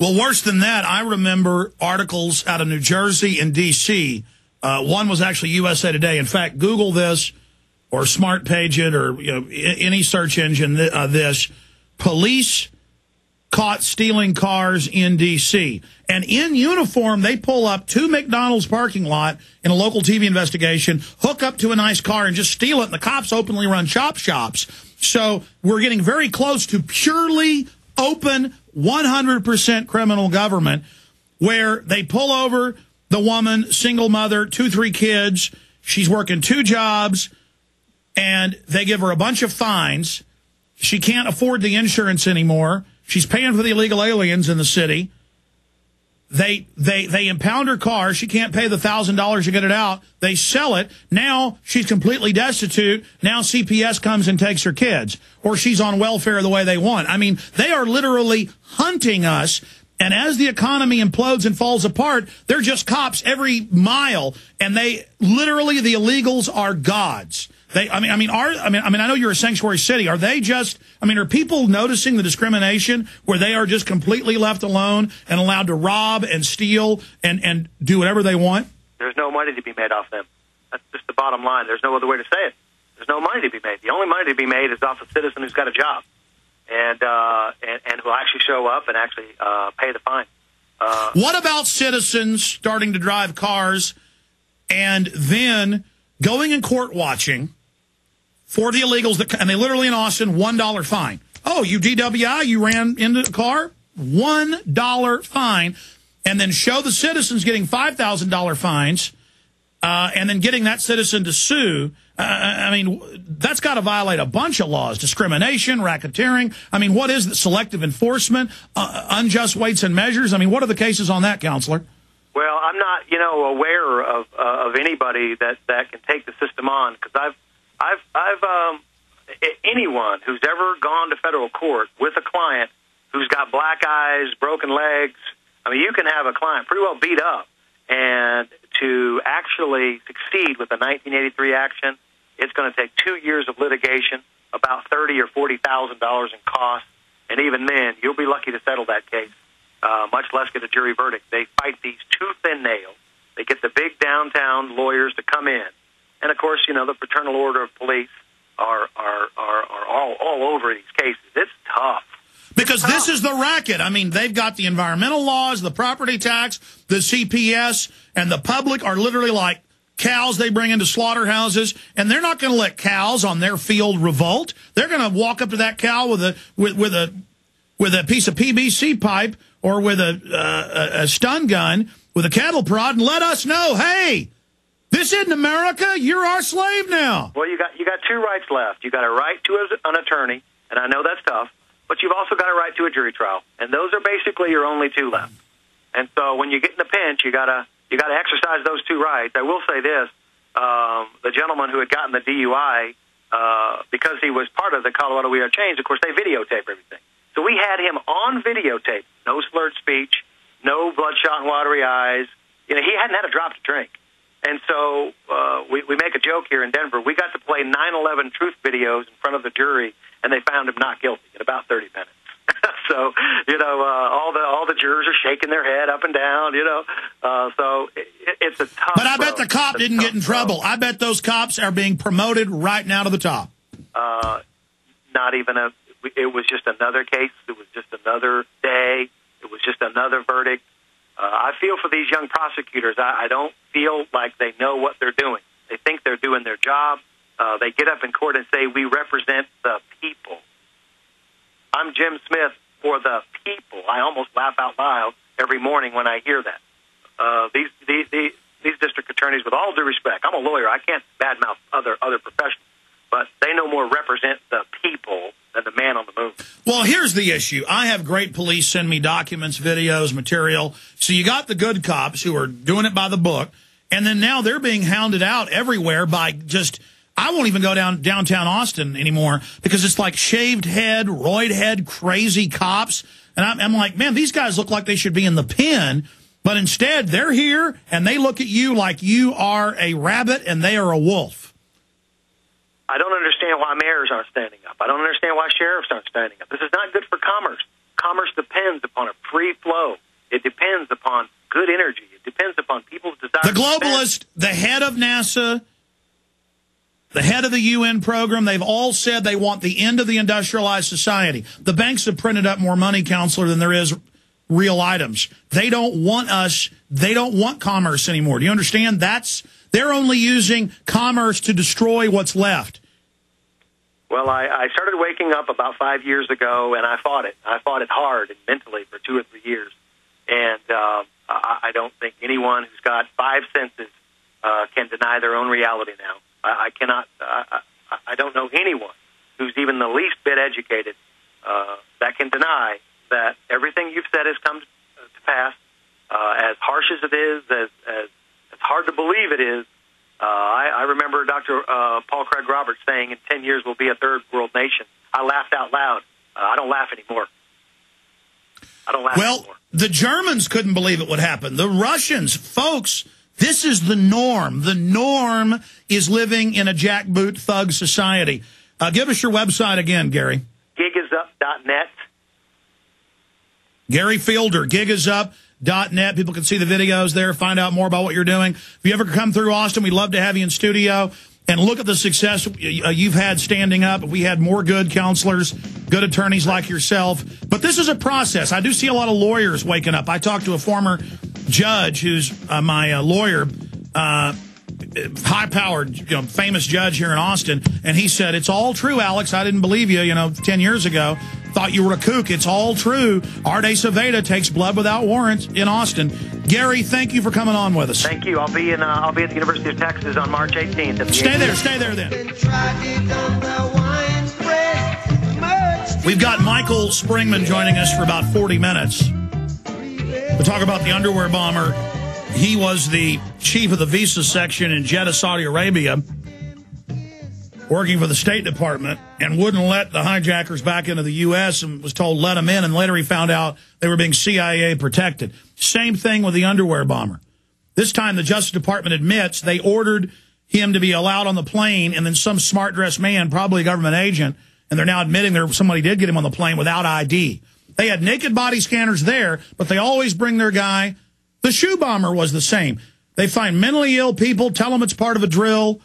Well, worse than that, I remember articles out of New Jersey and D.C. One was actually USA Today. In fact, Google this or Smart Page it or any search engine. This police caught stealing cars in D.C. And in uniform, they pull up to McDonald's parking lot in a local TV investigation, hook up to a nice car, and just steal it. And the cops openly run chop shops. So we're getting very close to purely open 100% criminal government where they pull over the woman, single mother, 2-3 kids. She's working 2 jobs, and they give her a bunch of fines. She can't afford the insurance anymore. She's paying for the illegal aliens in the city. They impound her car. She can't pay the $1,000 to get it out. They sell it. Now she's completely destitute. Now CPS comes and takes her kids. Or she's on welfare the way they want. I mean, they are literally hunting us. And as the economy implodes and falls apart, they're just cops every mile. And they literally, the illegals are gods. I know you're a sanctuary city. Are they just, are people noticing the discrimination where they are just completely left alone and allowed to rob and steal and do whatever they want? There's no money to be made off them. That's just the bottom line. There's no other way to say it. There's no money to be made. The only money to be made is off a citizen who's got a job and who'll actually show up and actually pay the fine. What about citizens starting to drive cars and then going in court watching for the illegals, and they literally in Austin, $1 fine. Oh, you DWI, you ran into the car? $1 fine. And then show the citizens getting $5,000 fines and then getting that citizen to sue. That's got to violate a bunch of laws. Discrimination, racketeering. What is the selective enforcement, unjust weights and measures? What are the cases on that, Counselor? Well, I'm not, aware of anybody that can take the system on, because anyone who's ever gone to federal court with a client who's got black eyes, broken legs, you can have a client pretty well beat up, and to actually succeed with a 1983 action, it's going to take 2 years of litigation, about $30,000 or $40,000 in costs, and even then, you'll be lucky to settle that case, much less get a jury verdict. They fight these tooth and nail. They get the big downtown lawyers to come in. And, of course, the fraternal order of police are all over these cases. It's tough. Because this is the racket. They've got the environmental laws, the property tax, the CPS, and the public are literally like cows they bring into slaughterhouses, and they're not going to let cows on their field revolt. They're going to walk up to that cow with a piece of PVC pipe or with a stun gun with a cattle prod and let us know, hey, this isn't America. You're our slave now. Well, you got 2 rights left. You got a right to an attorney, and I know that's tough, but you've also got a right to a jury trial, and those are basically your only 2 left. And so when you get in a pinch, you gotta exercise those 2 rights. I will say this: the gentleman who had gotten the DUI, because he was part of the Colorado We Are Changed, of course they videotape everything. So we had him on videotape, no slurred speech, no bloodshot and watery eyes. He hadn't had a drop to drink. And so we make a joke here in Denver. We got to play 9/11 truth videos in front of the jury, and they found him not guilty in about 30 minutes. So, all the jurors are shaking their head up and down, So it's a tough But I bet the cop didn't get in trouble. I bet those cops are being promoted right now to the top. Not even it was just another case. It was just another day. It was just another verdict. I feel for these young prosecutors. I don't feel like they know what they're doing. They think they're doing their job. They get up in court and say, we represent the people. I'm Jim Smith for the people. I almost laugh out loud every morning when I hear that. These district attorneys, with all due respect, I'm a lawyer. I can't badmouth other professionals, but they no more represent the people than the man on the moon. Well, here's the issue. I have great police send me documents, videos, material. So you got the good cops who are doing it by the book, and then now they're being hounded out everywhere by just, I won't even go downtown Austin anymore because it's like shaved head, roid head, crazy cops. And I'm like, man, these guys look like they should be in the pen, but instead they're here and they look at you like you are a rabbit and they are a wolf. I don't understand why mayors aren't standing up. I don't understand why sheriffs aren't standing up. This is not good for commerce. commerce depends upon a free flow. It depends upon good energy. It depends upon people's desire. The globalist, the head of NASA, the head of the UN program, they've all said they want the end of the industrialized society. The banks have printed up more money, Counselor, than there is real items. They don't want us. They don't want commerce anymore. Do you understand? They're only using commerce to destroy what's left. Well, I started waking up about 5 years ago, and I fought it. I fought it hard and mentally for 2 or 3 years. And I don't think anyone who's got 5 senses can deny their own reality now. I cannot. I don't know anyone who's even the least bit educated that can deny that everything you've said has come to pass. As harsh as it is, as hard to believe it is. I remember Dr. Paul Craig Roberts saying in 10 years we'll be a third world nation. I laughed out loud. I don't laugh anymore. Well, the Germans couldn't believe it would happen. The Russians, folks, this is the norm. The norm is living in a jackboot thug society. Give us your website again, Gary. Gigisup.net. Gary Fielder, gigisup.net. People can see the videos there, find out more about what you're doing. If you ever come through Austin, we'd love to have you in studio. And look at the success you've had standing up. We had more good counselors, good attorneys like yourself. But this is a process. I do see a lot of lawyers waking up. I talked to a former judge who's my lawyer, high-powered, famous judge here in Austin, and he said, it's all true, Alex. I didn't believe you, 10 years ago. Thought you were a kook. It's all true. Arte Saveda takes blood without warrant in Austin. Gary, thank you for coming on with us. Thank you. I'll be at the University of Texas on March 18th. Stay there then. We've got Michael Springman joining us for about 40 minutes to talk about the underwear bomber. He was the chief of the visa section in Jeddah, Saudi Arabia, working for the State Department, and wouldn't let the hijackers back into the U.S. and was told let them in, and later he found out they were being CIA protected. Same thing with the underwear bomber. This time the Justice Department admits they ordered him to be allowed on the plane, and then some smart-dressed man, probably a government agent, and they're now admitting somebody did get him on the plane without ID. They had naked body scanners there, but they always bring their guy. The shoe bomber was the same. They find mentally ill people, tell them it's part of a drill,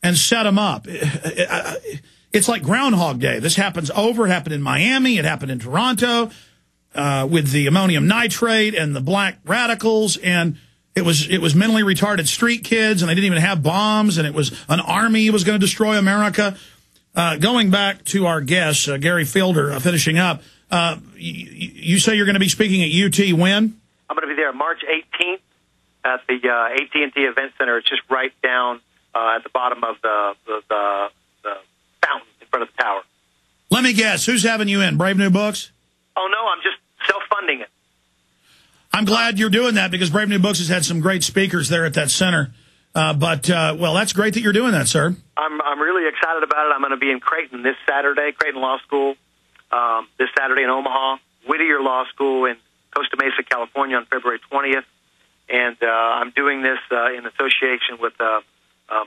and set them up. It's like Groundhog Day. This happens over. It happened in Miami. It happened in Toronto with the ammonium nitrate and the black radicals. And it was mentally retarded street kids, and they didn't even have bombs, and it was an army was going to destroy America. Going back to our guest, Gary Fielder, finishing up, you say you're going to be speaking at UT when? I'm going to be there March 18th at the AT&T Event Center. It's just right down at the bottom of the fountain in front of the tower. Let me guess. Who's having you in? Brave New Books? Oh, no, I'm just self-funding it. I'm glad you're doing that because Brave New Books has had some great speakers there at that center. Well, that's great that you're doing that, sir. I'm really excited about it. I'm going to be in Creighton this Saturday, Creighton Law School, this Saturday in Omaha, Whittier Law School in Costa Mesa, California on February 20th. And I'm doing this in association with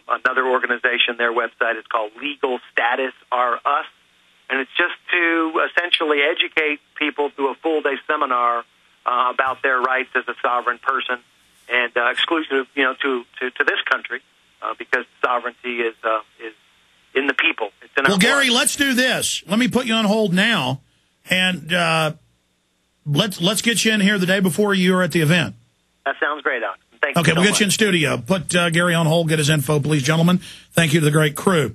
another organization. Their website is called Legal Status Are Us. And it's just to essentially educate people through a full-day seminar about their rights as a sovereign person and exclusive, to this country because sovereignty is in the people. It's in well, Gary, let's do this. Let me put you on hold now, and let's get you in here the day before you are at the event. That sounds great, Alex. Thank you. Okay, we'll get you in studio. Put Gary on hold, get his info, please, gentlemen. Thank you to the great crew.